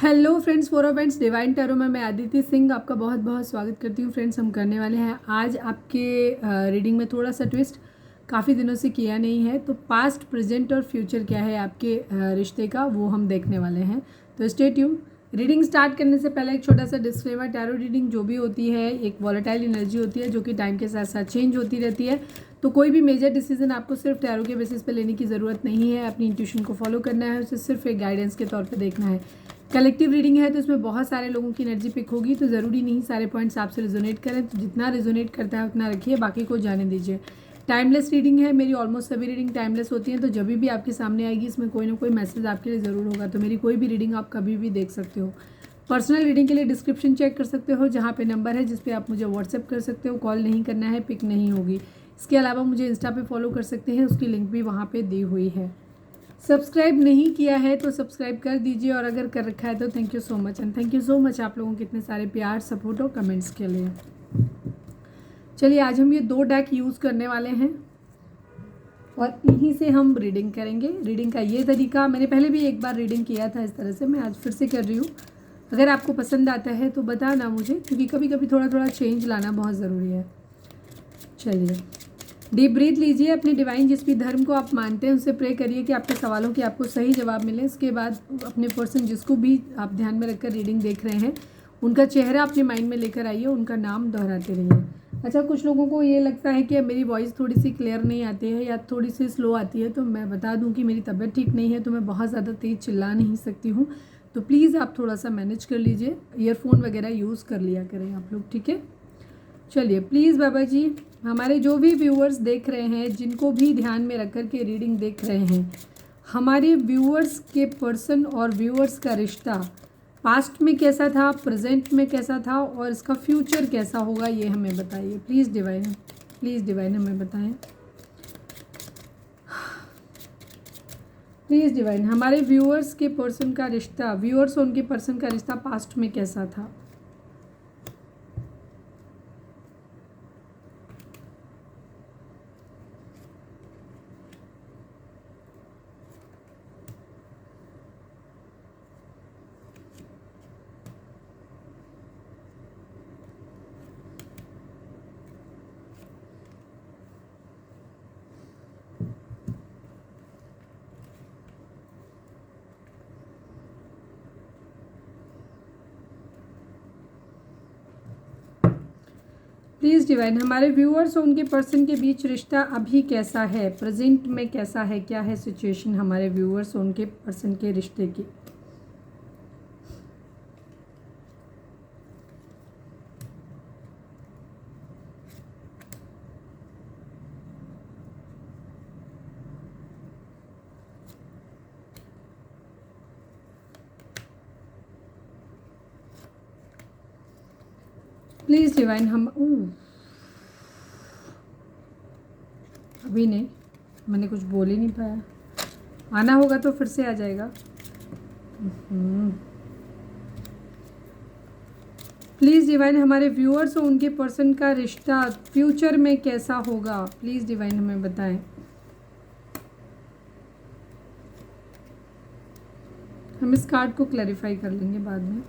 Hello friends, four events divine tarot में मैं आदित्य सिंह आपका बहुत बहुत स्वागत करती हूँ। फ्रेंड्स, हम करने वाले हैं आज आपके रीडिंग में थोड़ा सा ट्विस्ट, काफ़ी दिनों से किया नहीं है। तो पास्ट, प्रेजेंट और फ्यूचर क्या है आपके रिश्ते का, वो हम देखने वाले हैं। तो स्टे ट्यून। रीडिंग स्टार्ट करने से पहले एक छोटा सा डिस्क्लेमर, टैरो रीडिंग जो भी होती है एक वॉलेटाइल एनर्जी होती है जो कि टाइम के साथ साथ चेंज होती रहती है। तो कोई भी मेजर डिसीजन आपको सिर्फ टैरो के बेसिस पे लेने की ज़रूरत नहीं है। अपनी इंट्यूशन को फॉलो करना है, उसे सिर्फ एक गाइडेंस के तौर पे देखना है। कलेक्टिव रीडिंग है तो इसमें बहुत सारे लोगों की एनर्जी पिक होगी, तो ज़रूरी नहीं सारे पॉइंट्स आपसे रिजोनेट करें। तो जितना रिजोनेट करता है उतना रखिए, बाकी को जाने दीजिए। टाइमलेस रीडिंग है, मेरी ऑलमोस्ट सभी रीडिंग टाइमलेस होती हैं। तो जब भी आपके सामने आएगी इसमें कोई ना कोई मैसेज आपके लिए ज़रूर होगा। तो मेरी कोई भी रीडिंग आप कभी भी देख सकते हो। पर्सनल रीडिंग के लिए डिस्क्रिप्शन चेक कर सकते हो, जहाँ पे नंबर है जिस पे आप मुझे व्हाट्सएप कर सकते हो। कॉल नहीं करना है, पिक नहीं होगी। इसके अलावा मुझे इंस्टा पे फॉलो कर सकते हैं, उसकी लिंक भी वहाँ पे दी हुई है। सब्सक्राइब नहीं किया है तो सब्सक्राइब कर दीजिए, और अगर कर रखा है तो thank you so much. And thank you so much आप लोगों के इतने सारे प्यार, सपोर्ट और कमेंट्स के लिए। चलिए, आज हम ये 2 डेक यूज़ करने वाले हैं और इन्हीं से हम रीडिंग करेंगे। रीडिंग का ये तरीका मैंने पहले भी एक बार रीडिंग किया था इस तरह से, मैं आज फिर से कर रही हूँ। अगर आपको पसंद आता है तो बताना मुझे, क्योंकि कभी कभी थोड़ा थोड़ा चेंज लाना बहुत ज़रूरी है। चलिए, डीप ब्रीथ लीजिए। अपने डिवाइन जिस भी धर्म को आप मानते हैं उससे प्रे करिए कि आपके सवालों के आपको सही जवाब मिले। इसके बाद अपने पर्सन जिसको भी आप ध्यान में रखकर रीडिंग देख रहे हैं उनका चेहरा अपने माइंड में लेकर आइए, उनका नाम दोहराते रहिए। अच्छा, कुछ लोगों को ये लगता है कि मेरी वॉइस थोड़ी सी क्लियर नहीं आती है या थोड़ी सी स्लो आती है, तो मैं बता दूं कि मेरी तबीयत ठीक नहीं है, तो मैं बहुत ज़्यादा तेज़ चिल्ला नहीं सकती हूँ। तो प्लीज़ आप थोड़ा सा मैनेज कर लीजिए, ईयरफोन वगैरह यूज़ कर लिया करें आप लोग, ठीक है। चलिए प्लीज़ बाबा जी, हमारे जो भी व्यूअर्स देख रहे हैं, जिनको भी ध्यान में रख कर के रीडिंग देख रहे हैं, हमारे व्यूअर्स के पर्सन और व्यूअर्स का रिश्ता पास्ट में कैसा था, प्रेजेंट में कैसा था और इसका फ्यूचर कैसा होगा, ये हमें बताइए प्लीज़ डिवाइन। प्लीज़ डिवाइन हमें बताएं। प्लीज़ डिवाइन, हमारे व्यूअर्स के पर्सन का रिश्ता, व्यूअर्स और उनके पर्सन का रिश्ता पास्ट में कैसा था। प्लीज़ डिवाइन, हमारे व्यूअर्स और उनके पर्सन के बीच रिश्ता अभी कैसा है, प्रेजेंट में कैसा है, क्या है सिचुएशन हमारे व्यूअर्स और उनके पर्सन के रिश्ते की। प्लीज़ डिवाइन, हम अभी नहीं, मैंने कुछ बोल ही नहीं पाया। आना होगा तो फिर से आ जाएगा। प्लीज़ डिवाइन, हमारे व्यूअर्स और उनके पर्सन का रिश्ता फ्यूचर में कैसा होगा, प्लीज़ डिवाइन हमें बताएं। हम इस कार्ड को क्लैरिफाई कर लेंगे बाद में।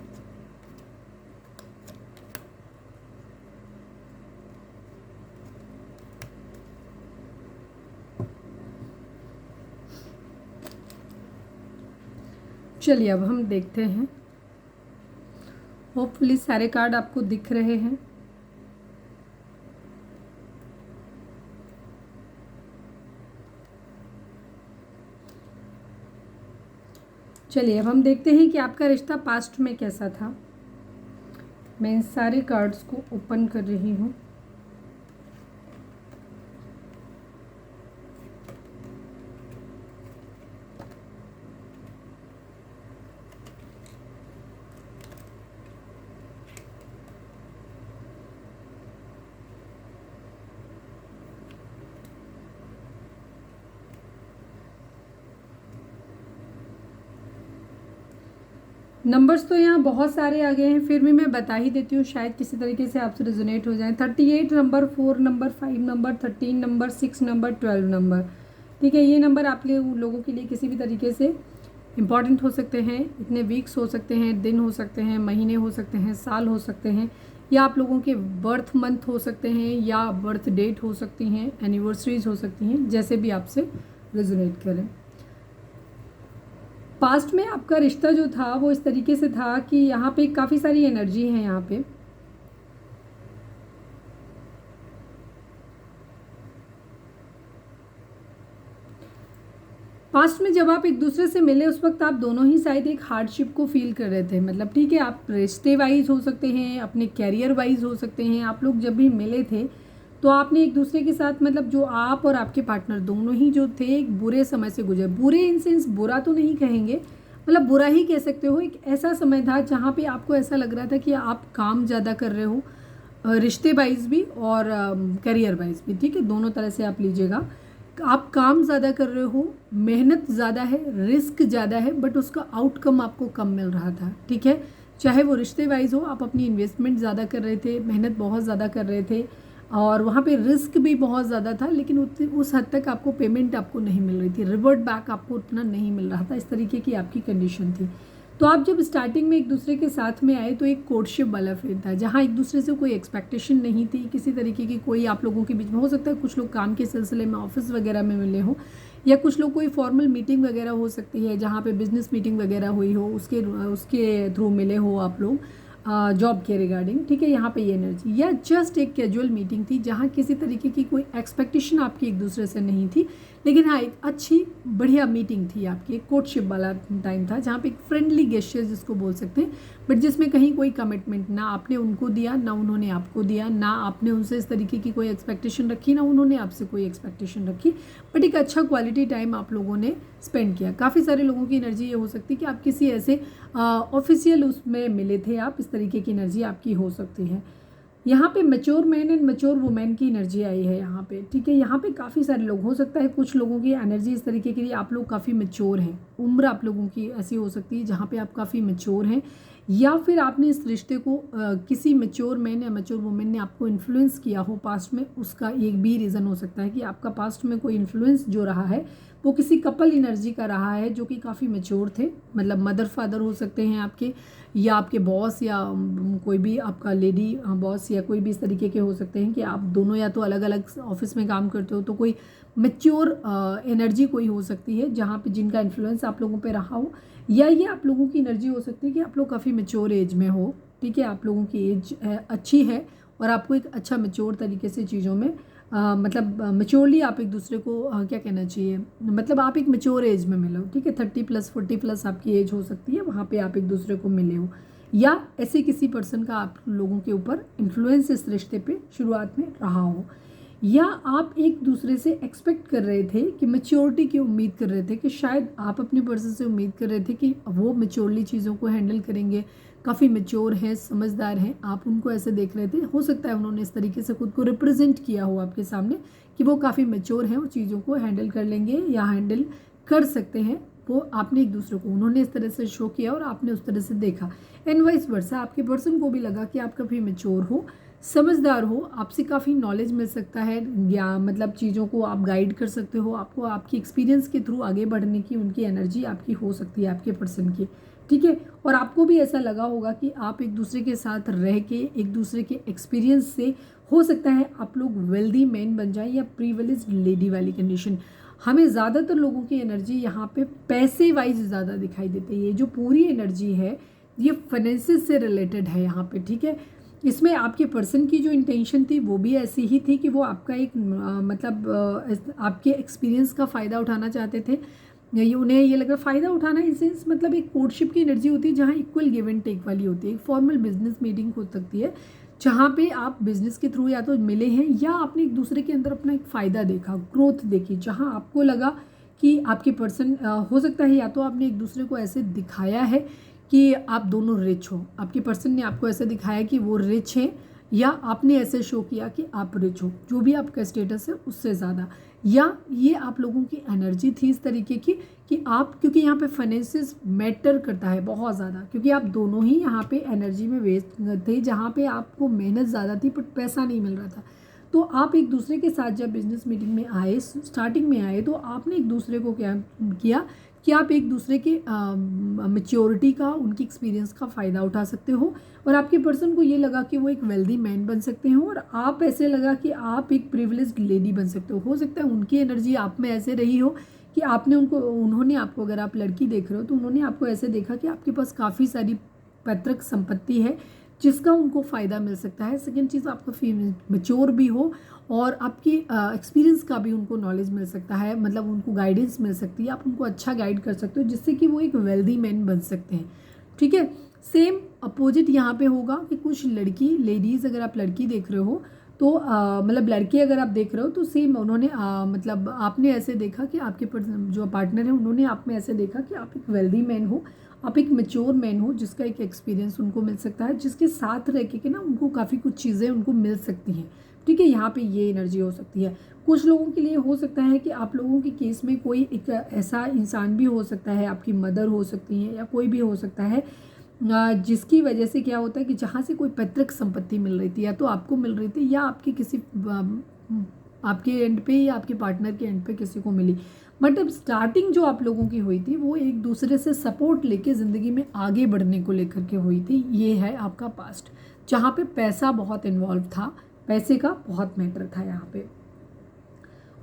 चलिए, अब हम देखते हैं। होपफुली सारे कार्ड आपको दिख रहे हैं। चलिए, अब हम देखते हैं कि आपका रिश्ता पास्ट में कैसा था। मैं इन सारे कार्ड्स को ओपन कर रही हूँ। नंबर्स तो यहाँ बहुत सारे आ गए हैं, फिर भी मैं बता ही देती हूँ, शायद किसी तरीके से आपसे रेजोनेट हो जाए। 38 number, 4 number, 5 number, 13 number, 6 number, 12 number. ठीक है, ये नंबर आप लोगों के लिए किसी भी तरीके से इंपॉर्टेंट हो सकते हैं, इतने वीक्स हो सकते हैं, दिन हो सकते हैं, महीने हो सकते हैं, साल हो सकते हैं, या आप लोगों के बर्थ मंथ हो सकते हैं, या बर्थ डेट हो सकती हैं, एनिवर्सरीज हो सकती हैं, जैसे भी आपसे रेजोनेट करें। पास्ट में आपका रिश्ता जो था वो इस तरीके से था कि यहाँ पे काफ़ी सारी एनर्जी है। यहाँ पे पास्ट में जब आप एक दूसरे से मिले उस वक्त आप दोनों ही शायद एक हार्डशिप को फील कर रहे थे। मतलब ठीक है, आप रिश्ते वाइज हो सकते हैं, अपने कैरियर वाइज हो सकते हैं। आप लोग जब भी मिले थे तो आपने एक दूसरे के साथ, मतलब जो आप और आपके पार्टनर दोनों ही जो थे, एक बुरे समय से गुजरे। बुरे इन सेंस, बुरा तो नहीं कहेंगे, मतलब बुरा ही कह सकते हो। एक ऐसा समय था जहाँ पे आपको ऐसा लग रहा था कि आप काम ज़्यादा कर रहे हो, रिश्ते वाइज भी और करियर वाइज भी, ठीक है, दोनों तरह से आप लीजिएगा। आप काम ज़्यादा कर रहे हो, मेहनत ज़्यादा है, रिस्क ज़्यादा है, बट उसका आउटकम आपको कम मिल रहा था, ठीक है। चाहे वो रिश्ते वाइज हो, आप अपनी इन्वेस्टमेंट ज़्यादा कर रहे थे, मेहनत बहुत ज़्यादा कर रहे थे, और वहाँ पे रिस्क भी बहुत ज़्यादा था, लेकिन उस हद तक आपको पेमेंट आपको नहीं मिल रही थी, रिवर्ट बैक आपको उतना नहीं मिल रहा था। इस तरीके की आपकी कंडीशन थी। तो आप जब स्टार्टिंग में एक दूसरे के साथ में आए तो एक कोर्टशिप वाला फेज था, जहाँ एक दूसरे से कोई एक्सपेक्टेशन नहीं थी किसी तरीके की। कोई आप लोगों के बीच में हो सकता है कुछ लोग काम के सिलसिले में ऑफिस वगैरह में मिले हो, या कुछ लोग कोई फॉर्मल मीटिंग वगैरह हो सकती है जहाँ पे बिजनेस मीटिंग वगैरह हुई हो, उसके थ्रू मिले हो आप लोग जॉब के रिगार्डिंग, ठीक है। यहाँ पे ये एनर्जी, या जस्ट एक कैजुअल मीटिंग थी जहाँ किसी तरीके की कोई एक्सपेक्टेशन आपकी एक दूसरे से नहीं थी, लेकिन हाँ एक अच्छी बढ़िया मीटिंग थी आपकी। एक कोर्टशिप वाला टाइम था जहाँ पे एक फ्रेंडली गेस्चर जिसको बोल सकते हैं, बट जिसमें कहीं कोई कमिटमेंट ना आपने उनको दिया, ना उन्होंने आपको दिया, ना आपने उनसे इस तरीके की कोई एक्सपेक्टेशन रखी, ना उन्होंने आपसे कोई एक्सपेक्टेशन रखी, बट एक अच्छा क्वालिटी टाइम आप लोगों ने स्पेंड किया। काफ़ी सारे लोगों की एनर्जी ये हो सकती है कि आप किसी ऐसे ऑफिशियल उसमें मिले थे, आप इस तरीके की एनर्जी आपकी हो सकती है। यहाँ पे mature man and mature women की एनर्जी आई है यहाँ पे, ठीक है। यहाँ पे काफ़ी सारे लोग हो सकता है, कुछ लोगों की एनर्जी इस तरीके की लिए आप लोग काफ़ी मैच्योर हैं, उम्र आप लोगों की ऐसी हो सकती है जहाँ पे आप काफ़ी मैच्योर हैं, या फिर आपने इस रिश्ते को किसी मैच्योर मैन या मैच्योर वुमेन ने आपको इन्फ्लुएंस किया हो पास्ट में। उसका एक भी रीज़न हो सकता है कि आपका पास्ट में कोई इन्फ्लुएंस जो रहा है वो किसी कपल एनर्जी का रहा है जो कि काफ़ी मैच्योर थे। मतलब मदर फादर हो सकते हैं आपके, या आपके बॉस, या कोई भी आपका लेडी बॉस, या कोई भी इस तरीके के हो सकते हैं कि आप दोनों या तो अलग अलग ऑफिस में काम करते हो, तो कोई मैच्योर एनर्जी कोई हो सकती है जहाँ पे जिनका इन्फ्लुएंस आप लोगों पे रहा हो, या ये आप लोगों की एनर्जी हो सकती है कि आप लोग काफ़ी मैच्योर एज में हो, ठीक है। आप लोगों की एज अच्छी है और आपको एक अच्छा मैच्योर तरीके से चीज़ों में मतलब मैच्योरली आप एक दूसरे को क्या कहना चाहिए, मतलब आप एक मैच्योर एज में मिले हो, ठीक है। 30+ 40+ आपकी एज हो सकती है, वहाँ पे आप एक दूसरे को मिले हो, या ऐसे किसी पर्सन का आप लोगों के ऊपर इन्फ्लुएंस इस रिश्ते पे शुरुआत में रहा हो, या आप एक दूसरे से एक्सपेक्ट कर रहे थे कि मैच्योरिटी की उम्मीद कर रहे थे कि शायद आप अपने पर्सन से उम्मीद कर रहे थे कि वो मैच्योरली चीज़ों को हैंडल करेंगे, काफ़ी मैच्योर हैं, समझदार हैं, आप उनको ऐसे देख रहे थे। हो सकता है उन्होंने इस तरीके से खुद को रिप्रेजेंट किया हो आपके सामने कि वो काफ़ी मैच्योर हैं, वो चीज़ों को हैंडल कर लेंगे या हैंडल कर सकते हैं। वो आपने एक दूसरे को, उन्होंने इस तरह से शो किया और आपने उस तरह से देखा, एंड वाइस वर्सा आपके पर्सन को भी लगा कि आप काफ़ी मैच्योर हो, समझदार हो, आपसे काफ़ी नॉलेज मिल सकता है, या मतलब चीज़ों को आप गाइड कर सकते हो, आपको आपकी एक्सपीरियंस के थ्रू आगे बढ़ने की उनकी एनर्जी आपकी हो सकती है, आपके पर्सन की, ठीक है। और आपको भी ऐसा लगा होगा कि आप एक दूसरे के साथ रह के, एक दूसरे के एक्सपीरियंस से हो सकता है आप लोग वेल्दी मैन बन जाए, या प्रिविलेज्ड लेडी वाली कंडीशन। हमें ज़्यादातर लोगों की एनर्जी यहाँ पे पैसे वाइज ज़्यादा दिखाई देती है। ये जो पूरी एनर्जी है ये फाइनेंसिस से रिलेटेड है यहाँ पे, ठीक है। इसमें आपके पर्सन की जो इंटेंशन थी वो भी ऐसी ही थी कि वो आपका एक मतलब आपके एक्सपीरियंस का फ़ायदा उठाना चाहते थे। ये उन्हें ये लगा फ़ायदा उठाना इन सेंस, मतलब एक कोर्टशिप की एनर्जी होती है जहाँ इक्वल गिव एंड टेक वाली होती है। एक फॉर्मल बिजनेस मीटिंग हो सकती है जहाँ पे आप बिजनेस के थ्रू या तो मिले हैं, या आपने एक दूसरे के अंदर अपना एक फ़ायदा देखा, ग्रोथ देखी, जहाँ आपको लगा कि आपके पर्सन हो सकता है या तो आपने एक दूसरे को ऐसे दिखाया है कि आप दोनों रिच हो, आपके पर्सन ने आपको ऐसे दिखाया कि वो रिच है, या आपने ऐसे शो किया कि आप रिच हो, जो भी आपका स्टेटस है उससे ज़्यादा, या ये आप लोगों की एनर्जी थी इस तरीके की कि आप, क्योंकि यहाँ पे फाइनेंसिस मैटर करता है बहुत ज़्यादा, क्योंकि आप दोनों ही यहाँ पे एनर्जी में वेस्ट थे, जहाँ पे आपको मेहनत ज़्यादा थी बट पैसा नहीं मिल रहा था। तो आप एक दूसरे के साथ जब बिजनेस मीटिंग में आए, स्टार्टिंग में आए, तो आपने एक दूसरे को क्या किया, कि आप एक दूसरे के मैच्योरिटी का, उनकी एक्सपीरियंस का फ़ायदा उठा सकते हो, और आपके पर्सन को ये लगा कि वो एक वेल्दी मैन बन सकते हो, और आप ऐसे लगा कि आप एक प्रिविलेज्ड लेडी बन सकते हो सकता है उनकी एनर्जी आप में ऐसे रही हो कि उन्होंने आपको, अगर आप लड़की देख रहे हो तो उन्होंने आपको ऐसे देखा कि आपके पास काफ़ी सारी पैतृक संपत्ति है जिसका उनको फ़ायदा मिल सकता है। सेकेंड चीज़, आपका फीमेल मैच्योर भी हो और आपके एक्सपीरियंस का भी उनको नॉलेज मिल सकता है, मतलब उनको गाइडेंस मिल सकती है, आप उनको अच्छा गाइड कर सकते हो जिससे कि वो एक वेल्दी मैन बन सकते हैं। ठीक है, सेम अपोजिट यहाँ पे होगा कि कुछ लेडीज़, अगर आप लड़की देख रहे हो तो मतलब लड़के अगर आप देख रहे हो तो सेम उन्होंने मतलब आपने ऐसे देखा कि आपके जो पार्टनर है उन्होंने आप में ऐसे देखा कि आप एक वेल्दी मैन हो, आप एक मैच्योर मैन हो जिसका एक एक्सपीरियंस उनको मिल सकता है, जिसके साथ रह के ना उनको काफ़ी कुछ चीज़ें उनको मिल सकती हैं। ठीक है, यहाँ पे ये एनर्जी हो सकती है। कुछ लोगों के लिए हो सकता है कि आप लोगों के केस में कोई एक ऐसा इंसान भी हो सकता है, आपकी मदर हो सकती है या कोई भी हो सकता है जिसकी वजह से क्या होता है कि जहाँ से कोई पैतृक संपत्ति मिल रही थी, या तो आपको मिल रही थी या आपके किसी आपके एंड पे या आपके पार्टनर के एंड पे किसी को मिली, बट अब स्टार्टिंग जो आप लोगों की हुई थी वो एक दूसरे से सपोर्ट लेके ज़िंदगी में आगे बढ़ने को लेकर के हुई थी। ये है आपका पास्ट, जहाँ पे पैसा बहुत इन्वॉल्व था, पैसे का बहुत मैटर था। यहाँ पे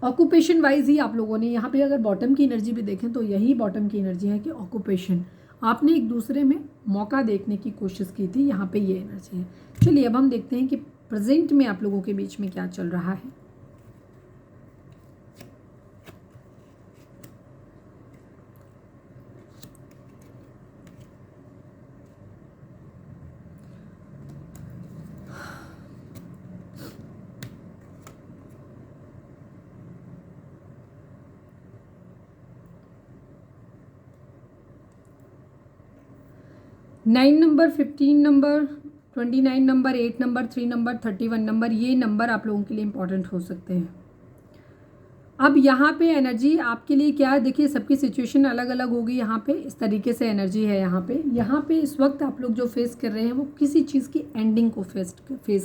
ऑक्यूपेशन वाइज ही आप लोगों ने यहाँ पे अगर बॉटम की एनर्जी भी देखें तो यही बॉटम की एनर्जी है कि ऑक्यूपेशन, आपने एक दूसरे में मौका देखने की कोशिश की थी, यहाँ पे ये एनर्जी है। चलिए अब हम देखते हैं कि प्रेजेंट में आप लोगों के बीच में क्या चल रहा है। Nine number, 15 number, 29 number, 8 number, 3 number, 31 number, ये नंबर आप लोगों के लिए इंपॉर्टेंट हो सकते हैं। अब यहाँ पे एनर्जी आपके लिए क्या है, देखिए सबकी सिचुएशन अलग अलग होगी। यहाँ पे इस तरीके से एनर्जी है। यहाँ पे इस वक्त आप लोग जो फेस कर रहे हैं वो किसी चीज़ की एंडिंग को फेस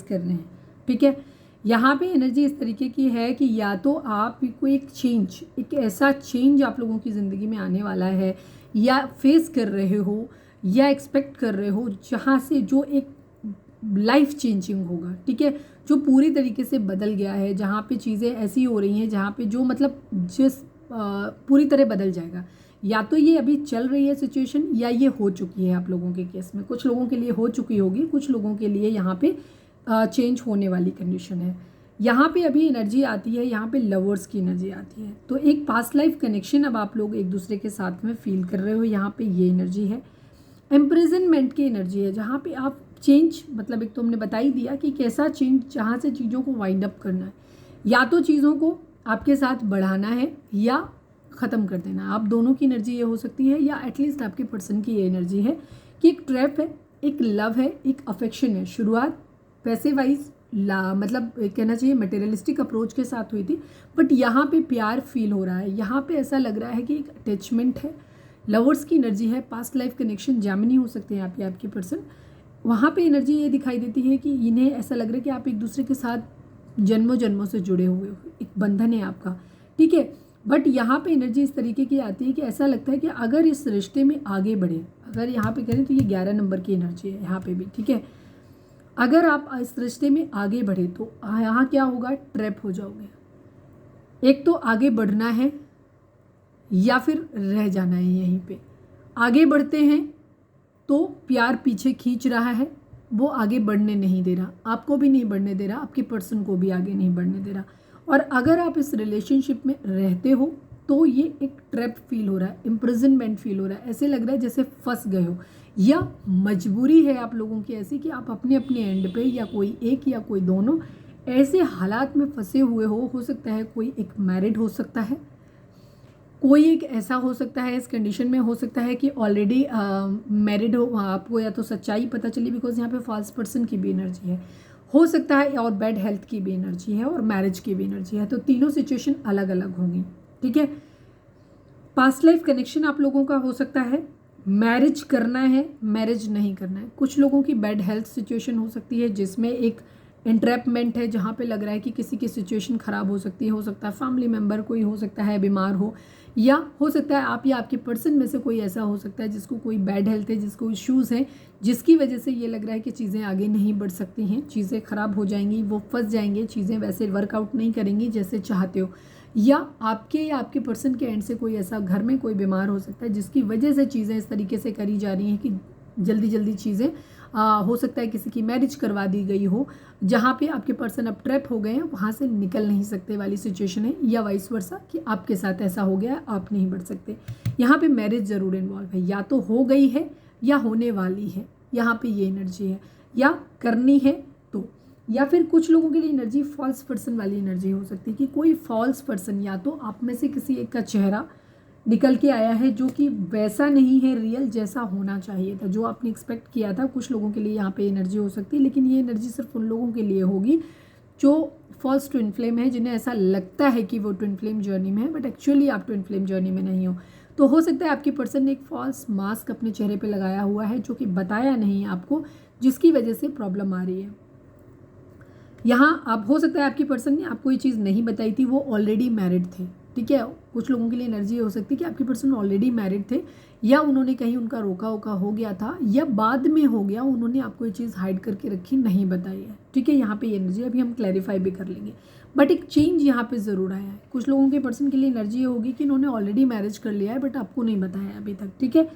कर रहे हैं। ठीक है, यहाँ पे एनर्जी इस तरीके की है कि या तो आपको एक ऐसा चेंज आप लोगों की ज़िंदगी में आने वाला है, या फेस कर रहे हो या एक्सपेक्ट कर रहे हो, जहाँ से जो एक लाइफ चेंजिंग होगा। ठीक है, जो पूरी तरीके से बदल गया है, जहाँ पे चीज़ें ऐसी हो रही हैं जहाँ पे जो मतलब पूरी तरह बदल जाएगा। या तो ये अभी चल रही है सिचुएशन या ये हो चुकी है। आप लोगों के केस में कुछ लोगों के लिए हो चुकी होगी, कुछ लोगों के लिए यहाँ पे चेंज होने वाली कंडीशन है। यहाँ पे अभी एनर्जी आती है, यहाँ पे लवर्स की एनर्जी आती है, तो एक पास्ट लाइफ कनेक्शन अब आप लोग एक दूसरे के साथ में फील कर रहे हो। यहाँ पे ये एनर्जी है। एम्प्रिजनमेंट की एनर्जी है, जहाँ पे आप चेंज, मतलब एक तो हमने बता ही दिया कि कैसा चेंज, जहाँ से चीज़ों को वाइंड अप करना है, या तो चीज़ों को आपके साथ बढ़ाना है या ख़त्म कर देना। आप दोनों की एनर्जी ये हो सकती है, या एटलीस्ट आपके पर्सन की ये एनर्जी है कि एक ट्रैप है, एक लव है, एक अफेक्शन है। शुरुआत पैसे वाइज मतलब कहना चाहिए मटेरियलिस्टिक अप्रोच के साथ हुई थी, बट यहाँ पे प्यार फील हो रहा है। यहाँ पे ऐसा लग रहा है कि एक अटैचमेंट है, लवर्स की एनर्जी है, पास्ट लाइफ कनेक्शन जैमिनी हो सकते हैं आप या आपकी पर्सन। वहाँ पे एनर्जी ये दिखाई देती है कि इन्हें ऐसा लग रहा है कि आप एक दूसरे के साथ जन्मों जन्मों से जुड़े हुए हो, एक बंधन है आपका। ठीक है, बट यहाँ पे एनर्जी इस तरीके की आती है कि ऐसा लगता है कि अगर इस रिश्ते में आगे बढ़े, अगर यहाँ पे करें तो ये 11 नंबर की एनर्जी है यहाँ पे भी। ठीक है, अगर आप इस रिश्ते में आगे बढ़े तो यहाँ क्या होगा, ट्रैप हो जाओगे। एक तो आगे बढ़ना है या फिर रह जाना है। यहीं पे आगे बढ़ते हैं तो प्यार पीछे खींच रहा है, वो आगे बढ़ने नहीं दे रहा, आपको भी नहीं बढ़ने दे रहा, आपके पर्सन को भी आगे नहीं बढ़ने दे रहा। और अगर आप इस रिलेशनशिप में रहते हो तो ये एक ट्रैप फील हो रहा है, इम्प्रिजनमेंट फील हो रहा है, ऐसे लग रहा है जैसे फंस गए हो, या मजबूरी है आप लोगों की ऐसी कि आप अपने अपने एंड पे, या कोई एक या कोई दोनों ऐसे हालात में फंसे हुए हो सकता है कोई एक मैरिड हो सकता है, कोई एक ऐसा हो सकता है, इस कंडीशन में हो सकता है कि ऑलरेडी मैरिड हो, आपको या तो सच्चाई पता चली, बिकॉज यहाँ पे फॉल्स पर्सन की भी एनर्जी है, हो सकता है, और बैड हेल्थ की भी एनर्जी है, और मैरिज की भी एनर्जी है। तो तीनों सिचुएशन अलग अलग होंगी। ठीक है, पास्ट लाइफ कनेक्शन आप लोगों का हो सकता है, मैरिज करना है, मैरिज नहीं करना है। कुछ लोगों की बैड हेल्थ सिचुएशन हो सकती है जिसमें एक एंट्रैपमेंट है, जहाँ पे लग रहा है कि किसी की सिचुएशन ख़राब हो सकती है, हो सकता है फैमिली मेम्बर कोई हो सकता है बीमार हो, या हो सकता है आप या आपके पर्सन में से कोई ऐसा हो सकता है जिसको कोई बैड हेल्थ है, जिसको इश्यूज़ हैं, जिसकी वजह से ये लग रहा है कि चीज़ें आगे नहीं बढ़ सकती हैं, चीज़ें ख़राब हो जाएंगी, वो फंस जाएंगे, चीज़ें वैसे वर्कआउट नहीं करेंगी जैसे चाहते हो। या आपके पर्सन के एंड से कोई ऐसा घर में कोई बीमार हो सकता है जिसकी वजह से चीज़ें इस तरीके से करी जा रही हैं कि जल्दी जल्दी चीज़ें हो सकता है किसी की मैरिज करवा दी गई हो, जहाँ पे आपके पर्सन अब ट्रैप हो गए हैं, वहाँ से निकल नहीं सकते वाली सिचुएशन है, या वाइस वर्सा कि आपके साथ ऐसा हो गया आप नहीं बढ़ सकते। यहाँ पे मैरिज ज़रूर इन्वॉल्व है, या तो हो गई है या होने वाली है, यहाँ पे ये एनर्जी है, या करनी है तो, या फिर कुछ लोगों के लिए एनर्जी फॉल्स पर्सन वाली एनर्जी हो सकती है कि कोई फॉल्स पर्सन या तो आप में से किसी एक का चेहरा निकल के आया है जो कि वैसा नहीं है रियल जैसा होना चाहिए था, जो आपने एक्सपेक्ट किया था। कुछ लोगों के लिए यहाँ पे एनर्जी हो सकती है, लेकिन ये एनर्जी सिर्फ उन लोगों के लिए होगी जो फॉल्स ट्विन फ्लेम है, जिन्हें ऐसा लगता है कि वो ट्विन फ्लेम जर्नी में है, बट एक्चुअली आप ट्विन फ्लेम जर्नी में नहीं हो। तो हो सकता है आपके पर्सन ने एक फॉल्स मास्क अपने चेहरे पर लगाया हुआ है जो कि बताया नहीं है आपको, जिसकी वजह से प्रॉब्लम आ रही है। यहाँ आप हो सकता है आपकी पर्सन ने आपको ये चीज़ नहीं बताई थी, वो ऑलरेडी मैरिड थे, ठीक है। कुछ लोगों के लिए एनर्जी हो सकती है कि आपके पर्सन ऑलरेडी मैरिड थे, या उन्होंने कहीं उनका रोका ओका हो गया था, या बाद में हो गया, उन्होंने आपको ये चीज़ हाइड करके रखी, नहीं बताई है, ठीक है। यहाँ पे ये एनर्जी अभी हम क्लैरिफाई भी कर लेंगे, बट एक चेंज यहाँ पे ज़रूर आया है। कुछ लोगों के पर्सन के लिए एनर्जी ये होगी कि इन्होंने ऑलरेडी मैरिज कर लिया है बट आपको नहीं बताया अभी तक, ठीक है।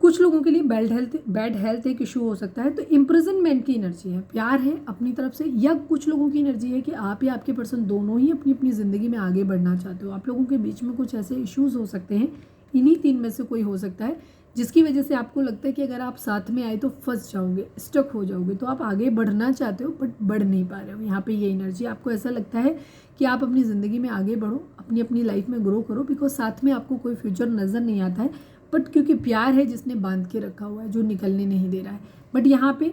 कुछ लोगों के लिए बैड हेल्थ एक इशू हो सकता है, तो इम्प्रिजनमेंट की एनर्जी है, प्यार है अपनी तरफ से, या कुछ लोगों की एनर्जी है कि आप या आपके पर्सन दोनों ही अपनी अपनी ज़िंदगी में आगे बढ़ना चाहते हो। आप लोगों के बीच में कुछ ऐसे इश्यूज़ हो सकते हैं, इन्हीं 3 में से कोई हो सकता है, जिसकी वजह से आपको लगता है कि अगर आप साथ में आए तो फंस जाओगे, स्टक हो जाओगे। तो आप आगे बढ़ना चाहते हो बट बढ़ नहीं पा रहे हो। यहाँ पे ये एनर्जी आपको ऐसा लगता है कि आप अपनी ज़िंदगी में आगे बढ़ो, अपनी अपनी लाइफ में ग्रो करो, बिकॉज साथ में आपको कोई फ्यूचर नज़र नहीं आता है, बट क्योंकि प्यार है जिसने बांध के रखा हुआ है, जो निकलने नहीं दे रहा है। बट यहाँ पे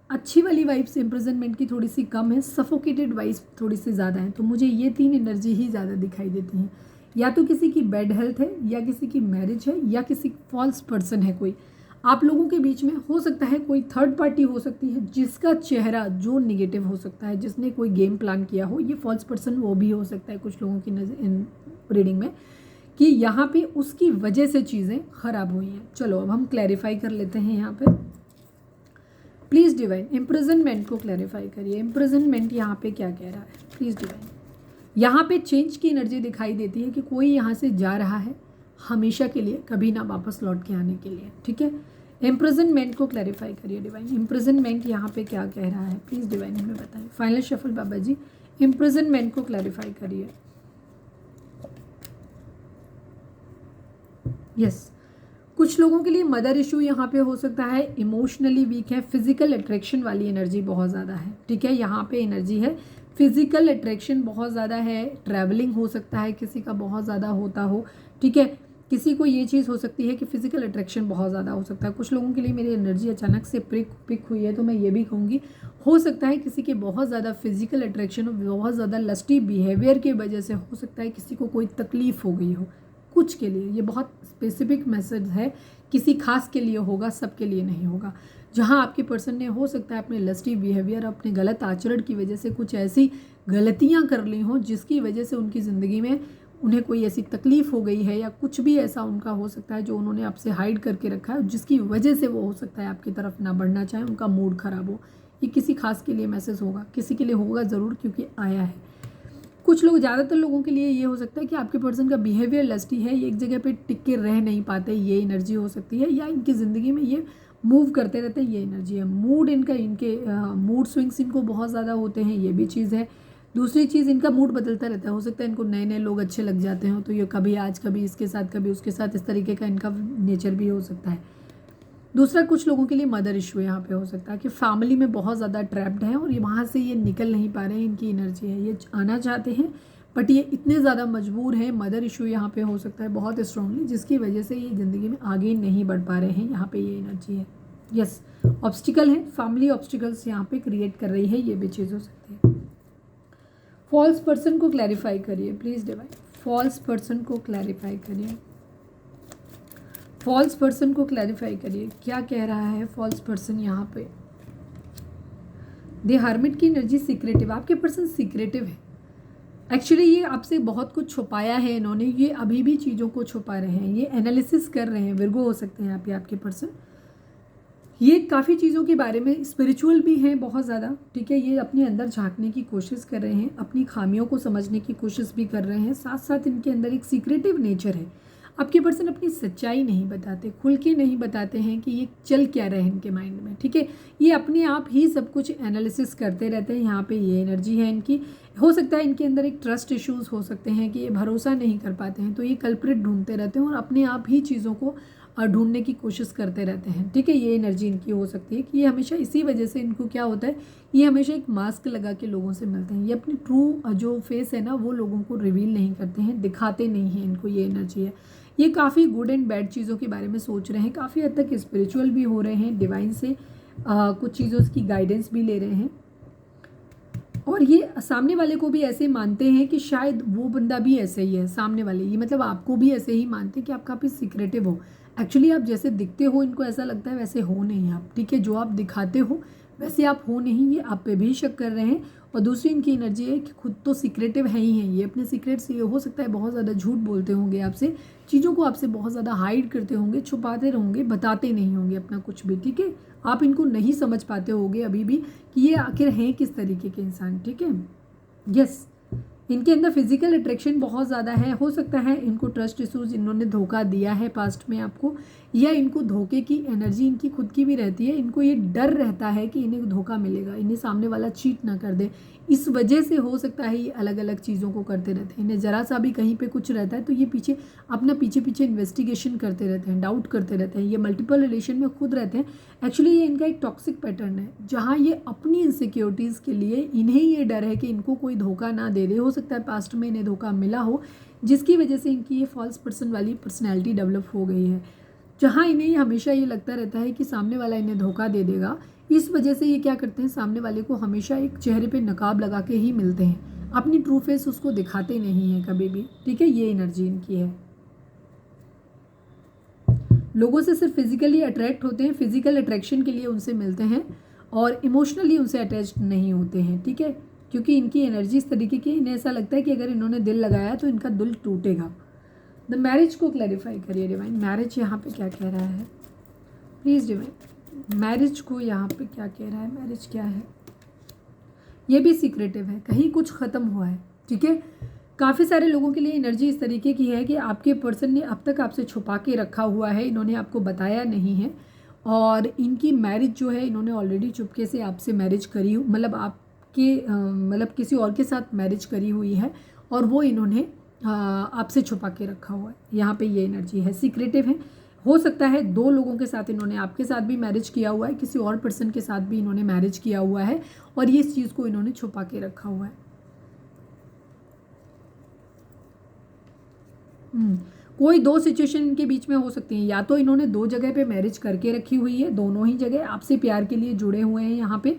अच्छी वाली वाइब्स इम्प्रिजनमेंट की थोड़ी सी कम है, सफोकेटेड वाइब्स थोड़ी सी ज़्यादा है। तो मुझे ये 3 एनर्जी ही ज़्यादा दिखाई देती हैं, या तो किसी की बैड हेल्थ है, या किसी की मैरिज है, या किसी फॉल्स पर्सन है कोई। आप लोगों के बीच में हो सकता है कोई थर्ड पार्टी हो सकती है जिसका चेहरा जो निगेटिव हो सकता है, जिसने कोई गेम प्लान किया हो। ये फॉल्स पर्सन वो भी हो सकता है कुछ लोगों की रीडिंग में, कि यहाँ पे उसकी वजह से चीज़ें ख़राब हुई हैं। चलो अब हम क्लैरिफाई कर लेते हैं यहाँ पे। प्लीज़ डिवाइन इम्प्रिजनमेंट को क्लैरिफाई करिए। इम्प्रिजनमेंट यहाँ पे क्या कह रहा है, प्लीज़ डिवाइन। यहाँ पे चेंज की एनर्जी दिखाई देती है कि कोई यहाँ से जा रहा है हमेशा के लिए, कभी ना वापस लौट के आने के लिए, ठीक है। इम्प्रिजनमेंट को क्लैरिफाई करिए डिवाइन। इम्प्रिजनमेंट यहाँ पे क्या कह रहा है, प्लीज़ डिवाइन हमें बताइए। फाइनल शफल बाबा जी, इम्प्रिजनमेंट को क्लैरिफाई करिए। यस, कुछ लोगों के लिए मदर इशू यहाँ पे हो सकता है, इमोशनली वीक है, फिजिकल अट्रैक्शन वाली एनर्जी बहुत ज़्यादा है, ठीक है। यहाँ पे एनर्जी है फिजिकल अट्रैक्शन बहुत ज़्यादा है, ट्रैवलिंग हो सकता है किसी का बहुत ज़्यादा होता हो, ठीक है। किसी को ये चीज़ हो सकती है कि फिजिकल अट्रैक्शन बहुत ज़्यादा हो सकता है। कुछ लोगों के लिए मेरी एनर्जी अचानक से पिक हुई है, तो मैं ये भी कहूँगी हो सकता है किसी के बहुत ज़्यादा फिजिकल अट्रैक्शन और बहुत ज़्यादा लस्टी बिहेवियर की वजह से हो सकता है किसी को कोई तकलीफ़ हो गई हो। कुछ के लिए ये बहुत स्पेसिफिक मैसेज है, किसी खास के लिए होगा, सबके लिए नहीं होगा। जहाँ आपके पर्सन ने हो सकता है अपने लस्टी बिहेवियर, अपने गलत आचरण की वजह से कुछ ऐसी गलतियाँ कर ली हों जिसकी वजह से उनकी ज़िंदगी में उन्हें कोई ऐसी तकलीफ़ हो गई है, या कुछ भी ऐसा उनका हो सकता है जो उन्होंने आपसे हाइड करके रखा है, जिसकी वजह से वो हो सकता है आपकी तरफ ना बढ़ना चाहे, उनका मूड ख़राब हो। ये किसी खास के लिए मैसेज होगा, किसी के लिए होगा ज़रूर, क्योंकि आया है। कुछ लोग, ज़्यादातर लोगों के लिए ये हो सकता है कि आपके पर्सन का बिहेवियर लस्टी है, ये एक जगह पे टिक के रह नहीं पाते, ये एनर्जी हो सकती है, या इनकी ज़िंदगी में ये मूव करते रहते हैं, ये एनर्जी है। मूड इनके मूड स्विंग्स इनको बहुत ज़्यादा होते हैं, ये भी चीज़ है। दूसरी चीज़, इनका मूड बदलता रहता है, हो सकता है इनको नए नए लोग अच्छे लग जाते हैं, तो ये कभी आज कभी इसके साथ कभी उसके साथ, इस तरीके का इनका नेचर भी हो सकता है। दूसरा, कुछ लोगों के लिए मदर इशू यहाँ पे हो सकता है कि फैमिली में बहुत ज़्यादा ट्रैप्ड हैं और ये वहाँ से ये निकल नहीं पा रहे हैं, इनकी एनर्जी है, ये आना चाहते हैं बट ये इतने ज़्यादा मजबूर हैं। मदर इशू यहाँ पे हो सकता है बहुत स्ट्रांगली, जिसकी वजह से ये ज़िंदगी में आगे नहीं बढ़ पा रहे हैं, यहाँ पे ये एनर्जी है। यस, ऑब्स्टिकल है, फैमिली ऑब्स्टिकल्स यहाँ पे क्रिएट कर रही है, ये भी चीज़ हो सकती है। फॉल्स पर्सन को क्लैरिफाई करिए प्लीज़ डिवाइन। फॉल्स पर्सन को क्लैरिफाई करिए, फॉल्स पर्सन को क्लैरिफाई करिए, क्या कह रहा है फॉल्स पर्सन यहाँ पे। द हर्मिट की एनर्जी सीक्रेटिव, आपके पर्सन सीक्रेटिव है, एक्चुअली ये आपसे बहुत कुछ छुपाया है इन्होंने, ये अभी भी चीज़ों को छुपा रहे हैं, ये एनालिसिस कर रहे हैं। विर्गो हो सकते हैं यहाँ पे आपके पर्सन। ये काफ़ी चीज़ों के बारे में स्पिरिचुअल भी हैं बहुत ज़्यादा, ठीक है। ये अपने अंदर झांकने की कोशिश कर रहे हैं, अपनी खामियों को समझने की कोशिश भी कर रहे हैं। साथ साथ इनके अंदर एक सीक्रेटिव नेचर है। आपके पर्सन अपनी सच्चाई नहीं बताते, खुल के नहीं बताते हैं कि ये चल क्या रहे हैं इनके माइंड में, ठीक है। ये अपने आप ही सब कुछ एनालिसिस करते रहते हैं। यहाँ पे ये एनर्जी है इनकी। हो सकता है इनके अंदर एक ट्रस्ट इश्यूज़ हो सकते हैं कि ये भरोसा नहीं कर पाते हैं, तो ये कल्प्रिट ढूंढते रहते हैं और अपने आप ही चीज़ों को ढूंढने की कोशिश करते रहते हैं, ठीक है। ये एनर्जी इनकी हो सकती है कि ये हमेशा इसी वजह से इनको क्या होता है, ये हमेशा एक मास्क लगा के लोगों से मिलते हैं। ये अपनी ट्रू जो फेस है ना वो लोगों को रिवील नहीं करते हैं, दिखाते नहीं हैं। इनको ये एनर्जी है। ये काफ़ी गुड एंड बैड चीज़ों के बारे में सोच रहे हैं, काफ़ी हद तक स्पिरिचुअल भी हो रहे हैं, डिवाइन से कुछ चीज़ों की गाइडेंस भी ले रहे हैं। और ये सामने वाले को भी ऐसे मानते हैं कि शायद वो बंदा भी ऐसे ही है, सामने वाले ये मतलब आपको भी ऐसे ही मानते हैं कि आप काफ़ी सीक्रेटिव हो। एक्चुअली आप जैसे दिखते हो इनको ऐसा लगता है वैसे हो नहीं आप, ठीक है। जो आप दिखाते हो वैसे आप हो नहीं, ये आप पे भी शक कर रहे हैं। और दूसरी इनकी एनर्जी है कि खुद तो सीक्रेटिव है ही हैं, ये अपने सीक्रेट से हो सकता है बहुत ज़्यादा झूठ बोलते होंगे आपसे, चीज़ों को आपसे बहुत ज़्यादा हाइड करते होंगे, छुपाते रहेंगे, बताते नहीं होंगे अपना कुछ भी, ठीक है। आप इनको नहीं समझ पाते होंगे अभी भी कि ये आखिर हैं किस तरीके के इंसान, ठीक है। यस, इनके अंदर फिजिकल अट्रैक्शन बहुत ज़्यादा है। हो सकता है इनको ट्रस्ट इशूज़, इन्होंने धोखा दिया है पास्ट में आपको, या इनको धोखे की एनर्जी इनकी खुद की भी रहती है। इनको ये डर रहता है कि इन्हें धोखा मिलेगा, इन्हें सामने वाला चीट ना कर दे। इस वजह से हो सकता है ये अलग अलग चीज़ों को करते रहते हैं। इन्हें ज़रा सा भी कहीं पे कुछ रहता है तो ये पीछे अपना पीछे इन्वेस्टिगेशन करते रहते हैं, डाउट करते रहते हैं। ये मल्टीपल रिलेशन में खुद रहते हैं। एक्चुअली ये इनका एक टॉक्सिक पैटर्न है जहाँ ये अपनी इनसिक्योरिटीज़ के लिए इन्हें ये डर है कि इनको कोई धोखा ना दे दे। हो सकता है पास्ट में इन्हें धोखा मिला हो जिसकी वजह से इनकी ये फॉल्स पर्सन वाली पर्सनैलिटी डेवलप हो गई है, जहाँ इन्हें हमेशा ये लगता रहता है कि सामने वाला इन्हें धोखा दे देगा। इस वजह से ये क्या करते हैं, सामने वाले को हमेशा एक चेहरे पे नकाब लगा के ही मिलते हैं, अपनी ट्रू फेस उसको दिखाते नहीं हैं कभी भी, ठीक है। ये एनर्जी इनकी है। लोगों से सिर्फ फिजिकली अट्रैक्ट होते हैं, फिजिकल अट्रैक्शन के लिए उनसे मिलते हैं और इमोशनली उनसे अटैच्ड नहीं होते हैं, ठीक है। क्योंकि इनकी एनर्जी इस तरीके की, इन्हें ऐसा लगता है कि अगर इन्होंने दिल लगाया तो इनका दिल टूटेगा। द मैरिज को क्लैरिफाई करिए डिवाइन, मैरिज यहाँ पे क्या कह रहा है प्लीज़ डिवाइन। मैरिज को यहाँ पे क्या कह रहा है, मैरिज क्या है। ये भी सीक्रेटिव है, कहीं कुछ ख़त्म हुआ है, ठीक है। काफ़ी सारे लोगों के लिए एनर्जी इस तरीके की है कि आपके पर्सन ने अब तक आपसे छुपा के रखा हुआ है, इन्होंने आपको बताया नहीं है। और इनकी मैरिज जो है, इन्होंने ऑलरेडी चुपके से आपसे मैरिज करी, मतलब आपके मतलब किसी और के साथ मैरिज करी हुई है और वो इन्होंने आपसे छुपा के रखा हुआ है। यहाँ पे ये एनर्जी है, सीक्रेटिव है। हो सकता है दो लोगों के साथ इन्होंने आपके साथ भी मैरिज किया हुआ है, किसी और पर्सन के साथ भी इन्होंने मैरिज किया हुआ है और ये इस चीज़ को इन्होंने छुपा के रखा हुआ है। कोई दो सिचुएशन इनके बीच में हो सकती है, या तो इन्होंने दो जगह पे मैरिज करके रखी हुई है, दोनों ही जगह आपसे प्यार के लिए जुड़े हुए हैं यहाँ पे,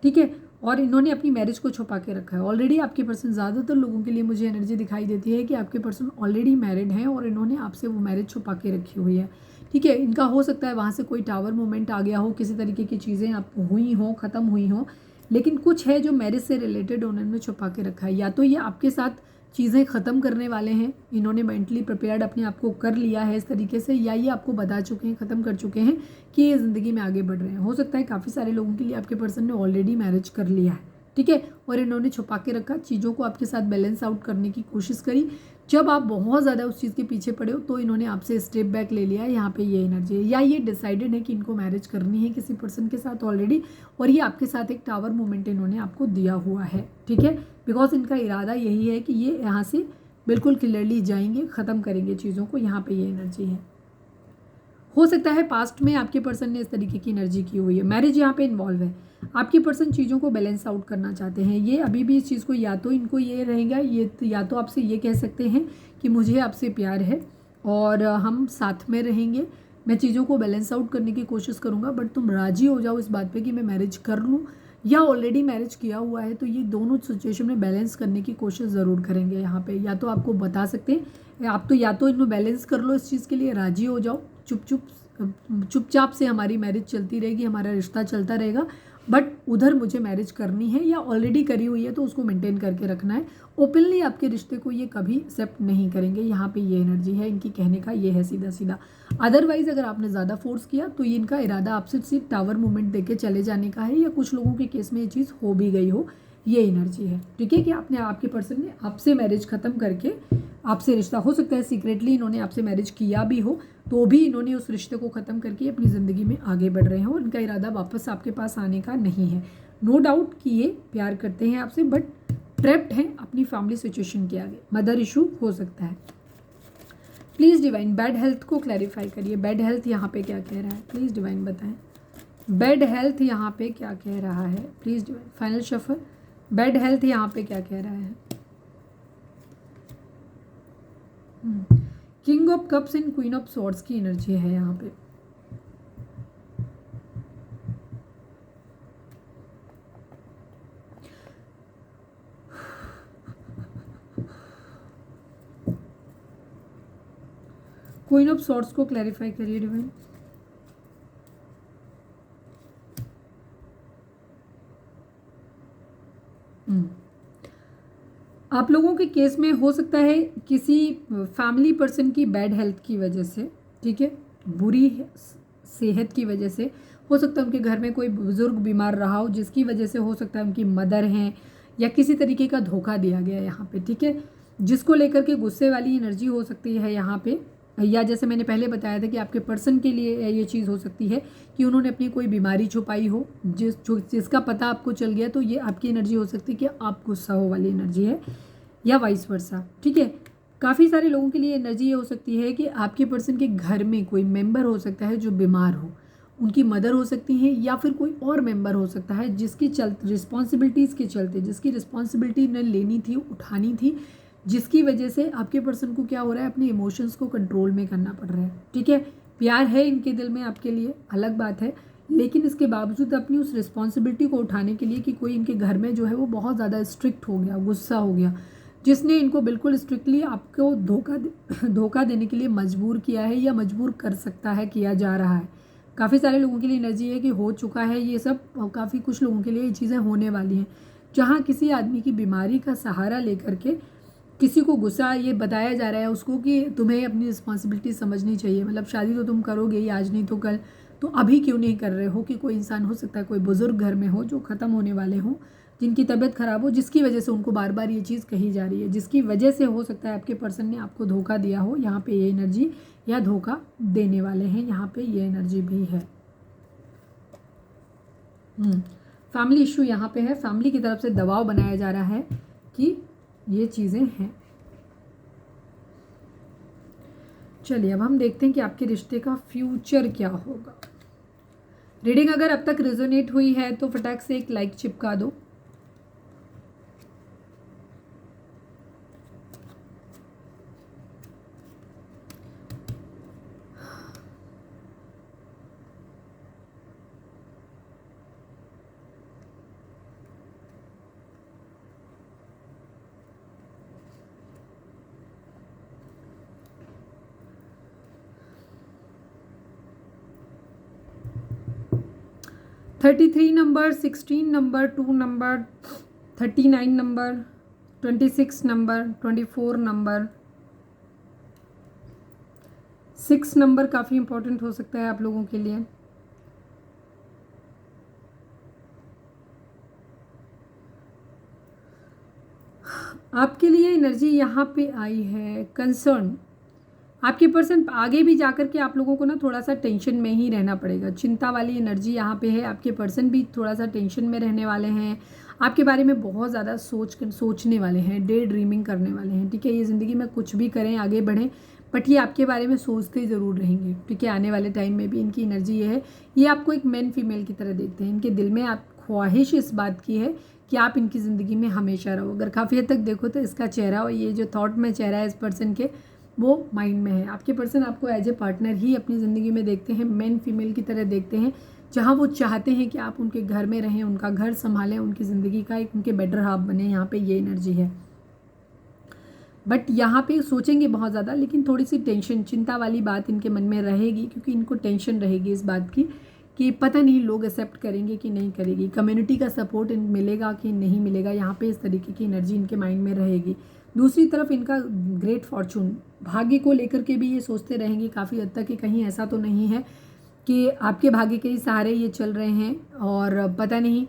ठीक है। और इन्होंने अपनी मैरिज को छुपा के रखा है ऑलरेडी। आपके पर्सन, ज़्यादातर लोगों के लिए मुझे एनर्जी दिखाई देती है कि आपके पर्सन ऑलरेडी मैरिड हैं और इन्होंने आपसे वो मैरिज छुपा के रखी हुई है, ठीक है। इनका हो सकता है वहाँ से कोई टावर मोमेंट आ गया हो, किसी तरीके की चीज़ें आप हुई हों, ख़त्म हुई हों, लेकिन कुछ है जो मैरिज से रिलेटेड उन्होंने छुपा के रखा है। या तो ये आपके साथ चीज़ें ख़त्म करने वाले हैं, इन्होंने मेंटली प्रिपेयर्ड अपने आप को कर लिया है इस तरीके से, या ये आपको बता चुके हैं, ख़त्म कर चुके हैं कि ये ज़िंदगी में आगे बढ़ रहे हैं। हो सकता है काफ़ी सारे लोगों के लिए आपके पर्सन ने ऑलरेडी मैरिज कर लिया है, ठीक है, और इन्होंने छुपा के रखा, चीज़ों को आपके साथ बैलेंस आउट करने की कोशिश करी। जब आप बहुत ज़्यादा उस चीज़ के पीछे पड़े हो तो इन्होंने आपसे स्टेप बैक ले लिया है। यहाँ पे ये एनर्जी है, या ये डिसाइडेड है कि इनको मैरिज करनी है किसी पर्सन के साथ ऑलरेडी, और ये आपके साथ एक टावर मोमेंट इन्होंने आपको दिया हुआ है, ठीक है। बिकॉज इनका इरादा यही है कि ये यहाँ से बिल्कुल क्लियरली जाएंगे, ख़त्म करेंगे चीज़ों को। यहाँ पे ये एनर्जी है। हो सकता है पास्ट में आपके पर्सन ने इस तरीके की एनर्जी की हुई है, मैरिज यहाँ पे इन्वॉल्व है। आपके पर्सन चीज़ों को बैलेंस आउट करना चाहते हैं। ये अभी भी इस चीज़ को, या तो इनको ये रहेगा, ये या तो आपसे ये कह सकते हैं कि मुझे आपसे प्यार है और हम साथ में रहेंगे, मैं चीज़ों को बैलेंस आउट करने की कोशिश करूँगा, बट तुम राज़ी हो जाओ इस बात पे कि मैं मैरिज कर लूँ, या ऑलरेडी मैरिज किया हुआ है। तो ये दोनों सिचुएशन में बैलेंस करने की कोशिश ज़रूर करेंगे यहाँ पे। या तो आपको बता सकते हैं, आप तो या तो इनको बैलेंस कर लो, इस चीज़ के लिए राज़ी हो जाओ, चुपचाप से हमारी मैरिज चलती रहेगी, हमारा रिश्ता चलता रहेगा, बट उधर मुझे मैरिज करनी है या ऑलरेडी करी हुई है तो उसको मेंटेन करके रखना है। ओपनली आपके रिश्ते को ये कभी एक्सेप्ट नहीं करेंगे। यहाँ पे ये एनर्जी है इनकी, कहने का ये है सीधा सीधा। अदरवाइज अगर आपने ज़्यादा फोर्स किया तो ये इनका इरादा आपसे सिर्फ टावर मूवमेंट देके चले जाने का है, या कुछ लोगों के केस में ये चीज़ हो भी गई हो, ये एनर्जी है। ठीक है कि आपने, आपके पर्सन ने आपसे मैरिज ख़त्म करके आपसे रिश्ता, हो सकता है सीक्रेटली इन्होंने आपसे मैरिज किया भी हो, तो भी इन्होंने उस रिश्ते को ख़त्म करके अपनी ज़िंदगी में आगे बढ़ रहे हैं और इनका इरादा वापस आपके पास आने का नहीं है। नो डाउट कि ये प्यार करते हैं आपसे, बट ट्रैप्ड हैं अपनी फैमिली सिचुएशन के आगे। मदर इशू हो सकता है। प्लीज़ डिवाइन बैड हेल्थ को क्लैरिफाई करिए। बैड हेल्थ यहाँ पे क्या कह रहा है, प्लीज़ डिवाइन बताएं। बैड हेल्थ यहाँ पे क्या कह रहा है, please divine. Final shuffle, bad health यहाँ पे क्या कह रहा है। King of cups and queen of swords की एनर्जी है यहाँ पे। क्वीन ऑफ सॉर्ड्स को क्लैरिफाई करिए डिवाइन। आप लोगों के केस में हो सकता है किसी फैमिली पर्सन की बैड हेल्थ की वजह से, ठीक है, बुरी सेहत की वजह से, हो सकता है उनके घर में कोई बुजुर्ग बीमार रहा हो, जिसकी वजह से हो सकता है उनकी मदर हैं, या किसी तरीके का धोखा दिया गया यहाँ पे, ठीक है, जिसको लेकर के गुस्से वाली एनर्जी हो सकती है यहाँ पे। या जैसे मैंने पहले बताया था कि आपके पर्सन के लिए ये चीज़ हो सकती है कि उन्होंने अपनी कोई बीमारी छुपाई हो, जिसका पता आपको चल गया, तो ये आपकी एनर्जी हो सकती है कि आप गुस्सा हो वाली एनर्जी है, या वाइस वर्सा। ठीक है, काफ़ी सारे लोगों के लिए एनर्जी ये हो सकती है कि आपके पर्सन के घर में कोई मेंबर हो सकता है जो बीमार हो, उनकी मदर हो सकती है, या फिर कोई और मेंबर हो सकता है जिसकी रिस्पॉन्सिबिलिटीज़ के चलते, जिसकी रिस्पॉन्सिबिलिटी न लेनी थी, उठानी थी, जिसकी वजह से आपके पर्सन को क्या हो रहा है, अपने इमोशंस को कंट्रोल में करना पड़ रहा है। ठीक है, प्यार है इनके दिल में आपके लिए, अलग बात है, लेकिन इसके बावजूद अपनी उस रिस्पॉन्सिबिलिटी को उठाने के लिए कि कोई इनके घर में जो है वो बहुत ज़्यादा स्ट्रिक्ट हो गया, गुस्सा हो गया, जिसने इनको बिल्कुल स्ट्रिक्टली आपको धोखा देने के लिए मजबूर किया है, या मजबूर कर सकता है, किया जा रहा है। काफ़ी सारे लोगों के लिए एनर्जी है कि हो चुका है ये सब, और काफ़ी कुछ लोगों के लिए ये चीज़ें होने वाली हैं, जहाँ किसी आदमी की बीमारी का सहारा लेकर के किसी को गुस्सा ये बताया जा रहा है उसको कि तुम्हें अपनी रिस्पॉन्सिबिलिटी समझनी चाहिए, मतलब शादी तो तुम करोगे ही, आज नहीं तो कल, तो अभी क्यों नहीं कर रहे हो। कि कोई इंसान हो सकता है, कोई बुजुर्ग घर में हो जो ख़त्म होने वाले हों, जिनकी तबीयत ख़राब हो, जिसकी वजह से उनको बार बार ये चीज़ कही जा रही है, जिसकी वजह से हो सकता है आपके पर्सन ने आपको धोखा दिया हो। यहाँ पे ये एनर्जी, या धोखा देने वाले हैं, यहाँ पे ये एनर्जी भी है। फैमिली इशू यहाँ पे है, फैमिली की तरफ से दबाव बनाया जा रहा है कि ये चीज़ें हैं। चलिए अब हम देखते हैं कि आपके रिश्ते का फ्यूचर क्या होगा। रीडिंग अगर अब तक रेजोनेट हुई है तो फटाक से एक लाइक चिपका दो। Thirty 33 number, 16 number, 2 number, 39 number, 26 number, 24 number, 6 number काफ़ी इंपॉर्टेंट हो सकता है आप लोगों के लिए। आपके लिए एनर्जी यहाँ पे आई है कंसर्न। आपके पर्सन आगे भी जाकर के आप लोगों को ना थोड़ा सा टेंशन में ही रहना पड़ेगा, चिंता वाली एनर्जी यहाँ पे है। आपके पर्सन भी थोड़ा सा टेंशन में रहने वाले हैं, आपके बारे में बहुत ज़्यादा सोचने वाले हैं, डे ड्रीमिंग करने वाले हैं। ठीक है, ये ज़िंदगी में कुछ भी करें, आगे बढ़ें, बट ये आपके बारे में सोचते ज़रूर रहेंगे। ठीक है, आने वाले टाइम में भी इनकी एनर्जी ये है, ये आपको एक मैन फीमेल की तरह देखते हैं। इनके दिल में आप ख्वाहिश इस बात की है कि आप इनकी ज़िंदगी में हमेशा रहो। अगर काफ़ी हद तक देखो तो इसका चेहरा और ये जो थॉट में चेहरा है इस पर्सन के, वो माइंड में है। आपके पर्सन आपको एज ए पार्टनर ही अपनी ज़िंदगी में देखते हैं, मेन फीमेल की तरह देखते हैं, जहाँ वो चाहते हैं कि आप उनके घर में रहें, उनका घर संभालें, उनकी ज़िंदगी का एक उनके बेटर हाफ बने। यहाँ पे ये एनर्जी है, बट यहाँ पे सोचेंगे बहुत ज़्यादा, लेकिन थोड़ी सी टेंशन, चिंता वाली बात इनके मन में रहेगी, क्योंकि इनको टेंशन रहेगी इस बात की कि पता नहीं लोग एक्सेप्ट करेंगे कि नहीं करेगी, कम्युनिटी का सपोर्ट इन मिलेगा कि नहीं मिलेगा, यहाँ पे इस तरीके की एनर्जी इनके माइंड में रहेगी। दूसरी तरफ इनका ग्रेट फॉर्चून, भाग्य को लेकर के भी ये सोचते रहेंगे काफ़ी हद तक कि कहीं ऐसा तो नहीं है कि आपके भाग्य के ही सहारे ये चल रहे हैं और पता नहीं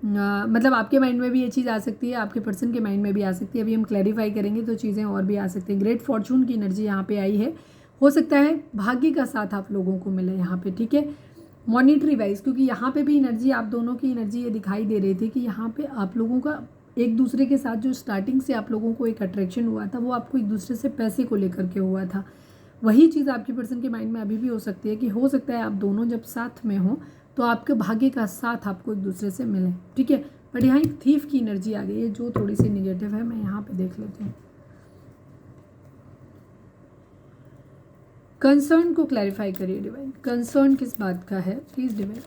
मतलब आपके माइंड में भी ये चीज़ आ सकती है, आपके पर्सन के माइंड में भी आ सकती है। अभी हम क्लैरिफाई करेंगे तो चीज़ें और भी आ सकती हैं। ग्रेट फॉर्चून की एनर्जी यहाँ पे आई है, हो सकता है भाग्य का साथ आप लोगों को मिले यहाँ पे, ठीक है। मॉनिटरी वाइज, क्योंकि यहाँ पे भी एनर्जी, आप दोनों की एनर्जी ये दिखाई दे रही थी कि यहाँ पे आप लोगों का एक दूसरे के साथ जो स्टार्टिंग से आप लोगों को एक अट्रैक्शन हुआ था वो आपको एक दूसरे से पैसे को लेकर के हुआ था। वही चीज़ आपके पर्सन के माइंड में अभी भी हो सकती है कि हो सकता है आप दोनों जब साथ में हो तो आपके भाग्य का साथ आपको एक दूसरे से मिले, ठीक है। बट यहाँ एक थीफ की एनर्जी आ गई है जो थोड़ी सी निगेटिव है, मैं यहाँ पे देख लेती हूँ। कंसर्न को क्लैरिफाई करिए डिवाइन, कंसर्न किस बात का है प्लीज डिवाइन।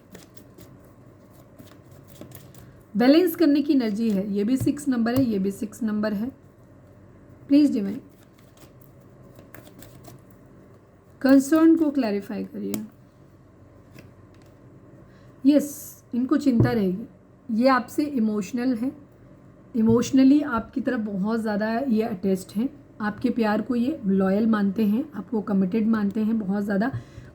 बैलेंस करने की एनर्जी है, ये भी 6 नंबर है, ये भी 6 नंबर है, प्लीज डिवाइन कंसर्न को क्लैरिफाई करिए। यस, इनको चिंता रहेगी, ये आपसे इमोशनल है, इमोशनली आपकी तरफ बहुत ज़्यादा ये अटैच्ड हैं, आपके प्यार को ये लॉयल मानते हैं, आपको कमिटेड मानते हैं बहुत ज़्यादा।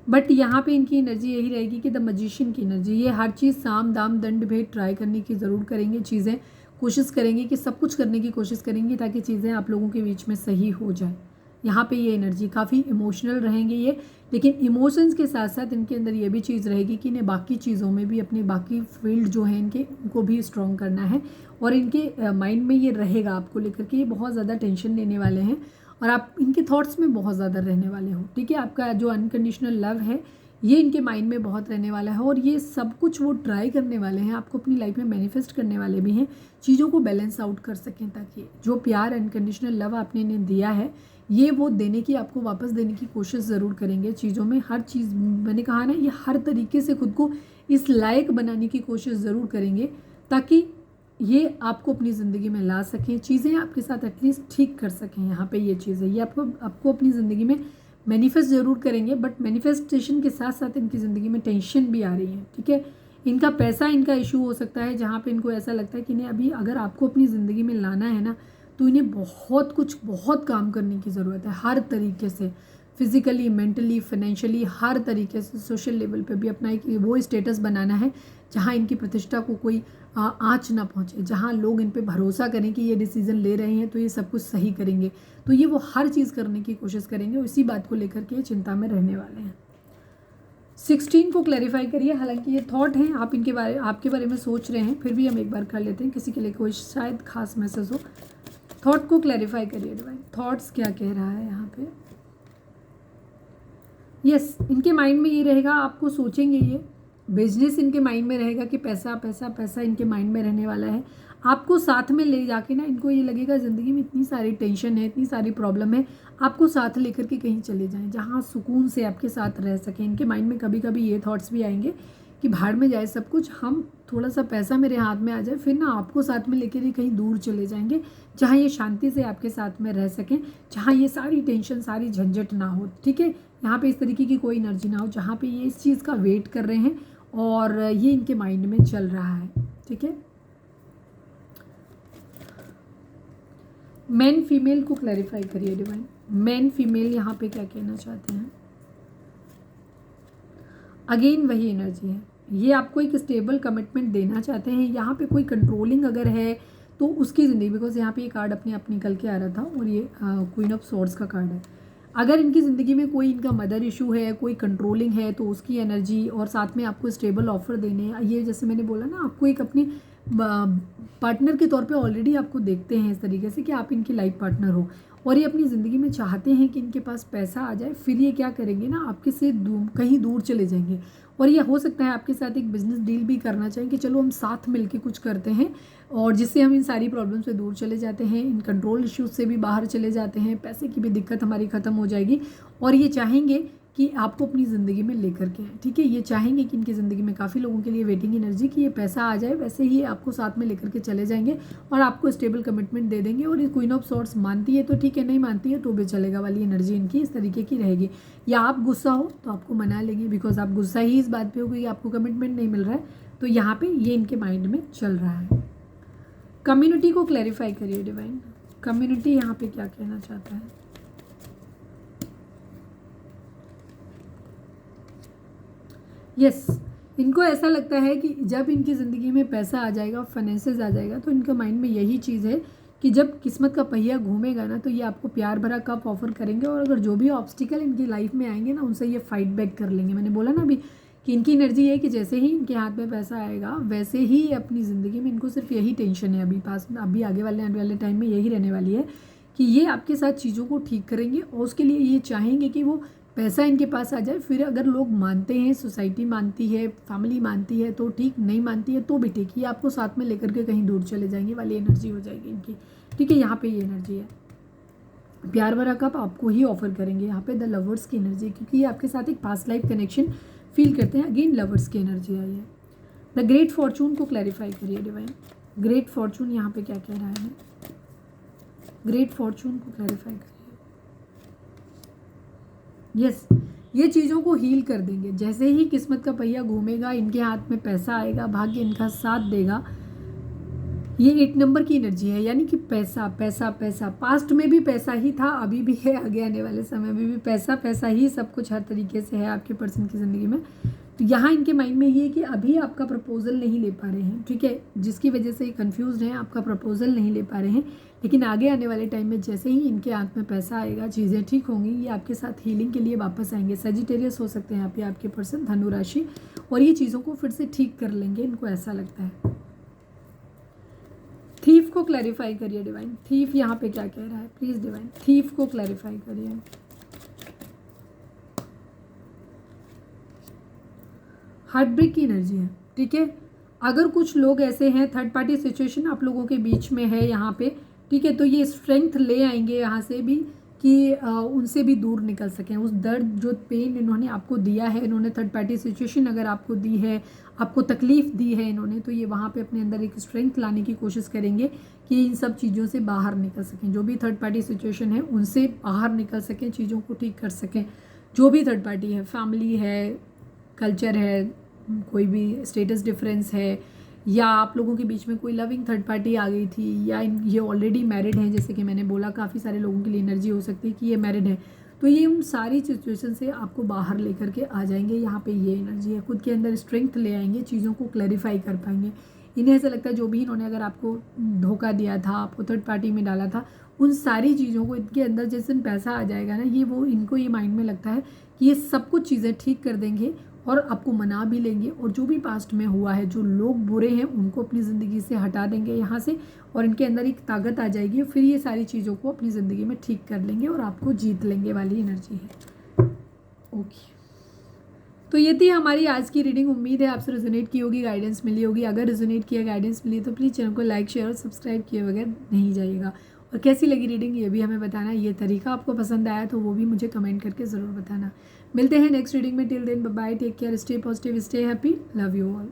बट यहाँ पे इनकी एनर्जी यही रहेगी कि द मैजिशियन की एनर्जी, ये हर चीज़ साम दाम दंड भेद ट्राई करने की ज़रूर करेंगे, चीज़ें कोशिश करेंगे कि सब कुछ करने की कोशिश करेंगे ताकि चीज़ें आप लोगों के बीच में सही हो जाए। यहाँ पे ये एनर्जी काफ़ी इमोशनल रहेंगे ये, लेकिन इमोशंस के साथ साथ इनके अंदर ये भी चीज़ रहेगी कि इन्हें बाकी चीज़ों में भी अपने बाकी फील्ड जो है इनके उनको भी स्ट्रॉन्ग करना है। और इनके माइंड में ये रहेगा आपको लेकर के, ये बहुत ज़्यादा टेंशन लेने वाले हैं और आप इनके थॉट्स में बहुत ज़्यादा रहने वाले हो, ठीक है। आपका जो अनकंडीशनल लव है ये इनके माइंड में बहुत रहने वाला है और ये सब कुछ वो ट्राई करने वाले हैं, आपको अपनी लाइफ में मैनिफेस्ट करने वाले भी हैं, चीज़ों को बैलेंस आउट कर सकें ताकि जो प्यार अनकंडीशनल लव आपने इन्हें दिया है ये वो देने की, आपको वापस देने की कोशिश ज़रूर करेंगे। चीज़ों में हर चीज़, मैंने कहा ना, ये हर तरीके से खुद को इस लायक बनाने की कोशिश ज़रूर करेंगे ताकि ये आपको अपनी ज़िंदगी में ला सकें, चीज़ें आपके साथ एटलीस्ट ठीक कर सकें। यहाँ पे ये चीज़ है, ये आपको अपनी ज़िंदगी में मैनिफेस्ट ज़रूर करेंगे, बट मैनिफेस्टेशन के साथ साथ इनकी ज़िंदगी में टेंशन भी आ रही है, ठीक है। इनका पैसा, इनका इशू हो सकता है जहाँ पे इनको ऐसा लगता है कि इन्हें अभी अगर आपको अपनी ज़िंदगी में लाना है ना तो इन्हें बहुत काम करने की ज़रूरत है, हर तरीके से, फिज़िकली, मेंटली, फाइनेंशियली, हर तरीके से, सोशल लेवल पे भी अपना एक वो स्टेटस बनाना है जहाँ इनकी प्रतिष्ठा को कोई आँच ना पहुँचे, जहाँ लोग इन पे भरोसा करें कि ये डिसीज़न ले रहे हैं तो ये सब कुछ सही करेंगे। तो ये वो हर चीज़ करने की कोशिश करेंगे, इसी बात को लेकर के चिंता में रहने वाले हैं। 16 को क्लैरिफाई करिए, हालांकि ये थॉट हैं, आप आपके बारे में सोच रहे हैं, फिर भी हम एक बार कर लेते हैं, किसी के लिए कोई शायद खास मैसेज हो। थॉट को क्लैरिफाई करिए डिवाइन, थॉट्स क्या कह रहा है यहाँ पे। यस, इनके माइंड में ये रहेगा, आपको सोचेंगे, ये बिजनेस इनके माइंड में रहेगा कि पैसा पैसा पैसा इनके माइंड में रहने वाला है। आपको साथ में ले जाके ना, इनको ये लगेगा ज़िंदगी में इतनी सारी टेंशन है, इतनी सारी प्रॉब्लम है, आपको साथ लेकर के कहीं चले जाएं जहाँ सुकून से आपके साथ रह सकें। इनके माइंड में कभी कभी ये थॉट्स भी आएंगे कि भाड़ में जाए सब कुछ, हम थोड़ा सा पैसा मेरे हाथ में आ जाए, फिर ना आपको साथ में लेकर ही कहीं दूर चले जाएंगे जहाँ ये शांति से आपके साथ में रह सकें, जहाँ ये सारी टेंशन, सारी झंझट ना हो, ठीक है। यहाँ पे इस तरीके की कोई एनर्जी ना हो, जहाँ पे ये इस चीज़ का वेट कर रहे हैं और ये इनके माइंड में चल रहा है, ठीक है। मैन फीमेल को क्लैरिफाई करिए डिवाइन, मैन फीमेल यहाँ पे क्या कहना चाहते हैं। अगेन वही एनर्जी है, ये आपको एक स्टेबल कमिटमेंट देना चाहते हैं। यहाँ पे कोई कंट्रोलिंग अगर है तो उसकी ज़िंदगी, बिकॉज यहाँ पे ये कार्ड अपने आप निकल के आ रहा था और ये क्वीन ऑफ सॉर्ड्स का कार्ड है। अगर इनकी ज़िंदगी में कोई इनका मदर इशू है, कोई कंट्रोलिंग है, तो उसकी एनर्जी और साथ में आपको स्टेबल ऑफर देने, ये जैसे मैंने बोला ना, आपको एक अपनी पार्टनर के तौर पे ऑलरेडी आपको देखते हैं इस तरीके से कि आप इनकी लाइफ पार्टनर हो और ये अपनी ज़िंदगी में चाहते हैं कि इनके पास पैसा आ जाए, फिर ये क्या करेंगे ना, आपके से कहीं दूर चले जाएंगे और ये हो सकता है आपके साथ एक बिजनेस डील भी करना चाहें कि चलो हम साथ मिलके कुछ करते हैं और जिससे हम इन सारी प्रॉब्लम से दूर चले जाते हैं, इन कंट्रोल इश्यूज से भी बाहर चले जाते हैं, पैसे की भी दिक्कत हमारी ख़त्म हो जाएगी और ये चाहेंगे कि आपको अपनी ज़िंदगी में लेकर के आए, ठीक है। ये चाहेंगे कि इनकी ज़िंदगी में काफ़ी लोगों के लिए वेटिंग एनर्जी कि ये पैसा आ जाए, वैसे ही आपको साथ में लेकर के चले जाएंगे और आपको स्टेबल कमिटमेंट दे देंगे। और ये क्वीन ऑफ सॉर्ड्स मानती है तो ठीक है, नहीं मानती है तो भी चलेगा वाली एनर्जी इनकी इस तरीके की रहेगी। या आप गुस्सा हो तो आपको मना लेंगे, बिकॉज आप गुस्सा ही इस बात पर हो कि आपको कमिटमेंट नहीं मिल रहा है। तो यहाँ पर ये इनके माइंड में चल रहा है। कम्युनिटी को क्लैरिफाई करिए डिवाइन, कम्युनिटी यहाँ पे क्या कहना चाहता है। यस, इनको ऐसा लगता है कि जब इनकी ज़िंदगी में पैसा आ जाएगा, फाइनेंसेस आ जाएगा, तो इनके माइंड में यही चीज़ है कि जब किस्मत का पहिया घूमेगा ना तो ये आपको प्यार भरा कप ऑफर करेंगे। और अगर जो भी ऑब्स्टिकल इनकी लाइफ में आएंगे ना उनसे ये फाइट बैक कर लेंगे। मैंने बोला ना अभी कि इनकी एनर्जी है कि जैसे ही इनके हाथ में पैसा आएगा वैसे ही अपनी ज़िंदगी में इनको सिर्फ यही टेंशन है अभी आगे वाले टाइम में यही रहने वाली है कि ये आपके साथ चीज़ों को ठीक करेंगे। और उसके लिए ये चाहेंगे कि वो पैसा इनके पास आ जाए। फिर अगर लोग मानते हैं, सोसाइटी मानती है, फैमिली मानती है तो ठीक, नहीं मानती है तो भी ठीक, ये आपको साथ में लेकर के कहीं दूर चले जाएंगे वाली एनर्जी हो जाएगी इनकी, ठीक है। यहाँ पे ये एनर्जी है, प्यार भरा कप आपको ही ऑफर करेंगे। यहाँ पे द लवर्स की एनर्जी है क्योंकि ये आपके साथ एक पास्ट लाइफ कनेक्शन फील करते हैं। अगेन लवर्स की एनर्जी आई है। द ग्रेट फॉर्चून को क्लैरिफाई करिए डिवाइन, ग्रेट फॉर्चून यहाँ पे क्या कह रहा है। ग्रेट फॉर्चून को क्लैरिफाई करिए। यस, ये चीज़ों को हील कर देंगे। जैसे ही किस्मत का पहिया घूमेगा, इनके हाथ में पैसा आएगा, भाग्य इनका साथ देगा। ये 8 नंबर की एनर्जी है, यानी कि पैसा पैसा पैसा। पास्ट में भी पैसा ही था, अभी भी है, आगे आने वाले समय में भी पैसा पैसा ही सब कुछ हर तरीके से है आपके पर्सन की ज़िंदगी में। तो यहाँ इनके माइंड में ये है कि अभी आपका प्रपोजल नहीं ले पा रहे हैं, ठीक है, जिसकी वजह से ये कन्फ्यूज़ हैं, आपका प्रपोजल नहीं ले पा रहे हैं। लेकिन आगे आने वाले टाइम में जैसे ही इनके हाथ में पैसा आएगा, चीज़ें ठीक होंगी, ये आपके साथ हीलिंग के लिए वापस आएंगे। सजिटेरियस हो सकते हैं यहाँ पे आपके पर्सन, धनु राशि, और ये चीज़ों को फिर से ठीक कर लेंगे, इनको ऐसा लगता है। थीफ को क्लैरिफाई करिए डिवाइन, थीफ यहाँ पे क्या कह रहा है प्लीज़ डिवाइन, थीफ को क्लैरिफाई करिए। हार्ट ब्रेक की एनर्जी है, ठीक है। अगर कुछ लोग ऐसे हैं, थर्ड पार्टी सिचुएशन आप लोगों के बीच में है यहाँ पे, ठीक है, तो ये स्ट्रेंथ ले आएंगे यहाँ से भी कि उनसे भी दूर निकल सकें। उस दर्द जो पेन इन्होंने आपको दिया है, इन्होंने थर्ड पार्टी सिचुएशन अगर आपको दी है, आपको तकलीफ़ दी है इन्होंने, तो ये वहाँ पे अपने अंदर एक स्ट्रेंथ लाने की कोशिश करेंगे कि इन सब चीज़ों से बाहर निकल सकें। जो भी थर्ड पार्टी सिचुएशन है उनसे बाहर निकल सकें, चीज़ों को ठीक कर सकें। जो भी थर्ड पार्टी है, फैमिली है, कल्चर है, कोई भी स्टेटस डिफरेंस है, या आप लोगों के बीच में कोई लविंग थर्ड पार्टी आ गई थी, या ये ऑलरेडी मैरिड हैं, जैसे कि मैंने बोला काफ़ी सारे लोगों के लिए एनर्जी हो सकती है कि ये मैरिड है, तो ये उन सारी सिचुएशन से आपको बाहर लेकर के आ जाएंगे। यहाँ पे ये एनर्जी है, खुद के अंदर स्ट्रेंथ ले आएंगे, चीज़ों को क्लैरिफाई कर पाएंगे। इन्हें ऐसा लगता है जो भी इन्होंने अगर आपको धोखा दिया था, आपको थर्ड पार्टी में डाला था, उन सारी चीज़ों को इनके अंदर जिस दिन पैसा आ जाएगा ना, ये वो इनको ये माइंड में लगता है कि ये सब कुछ चीज़ें ठीक कर देंगे और आपको मना भी लेंगे। और जो भी पास्ट में हुआ है, जो लोग बुरे हैं उनको अपनी ज़िंदगी से हटा देंगे यहाँ से, और इनके अंदर एक ताकत आ जाएगी। फिर ये सारी चीज़ों को अपनी ज़िंदगी में ठीक कर लेंगे और आपको जीत लेंगे वाली एनर्जी है। ओके, तो ये थी हमारी आज की रीडिंग। उम्मीद है आपसे रेजोनेट की होगी, गाइडेंस मिली होगी। अगर रेजोनेट किया, गाइडेंस मिली तो प्लीज़ चैनल को लाइक, शेयर और सब्सक्राइब किए बगैर नहीं जाइएगा। और कैसी लगी रीडिंग ये भी हमें बताना। ये तरीका आपको पसंद आया तो वो भी मुझे कमेंट करके ज़रूर बताना। मिलते हैं नेक्स्ट रीडिंग में। Till then bye bye, take care, stay positive, stay happy, love you all.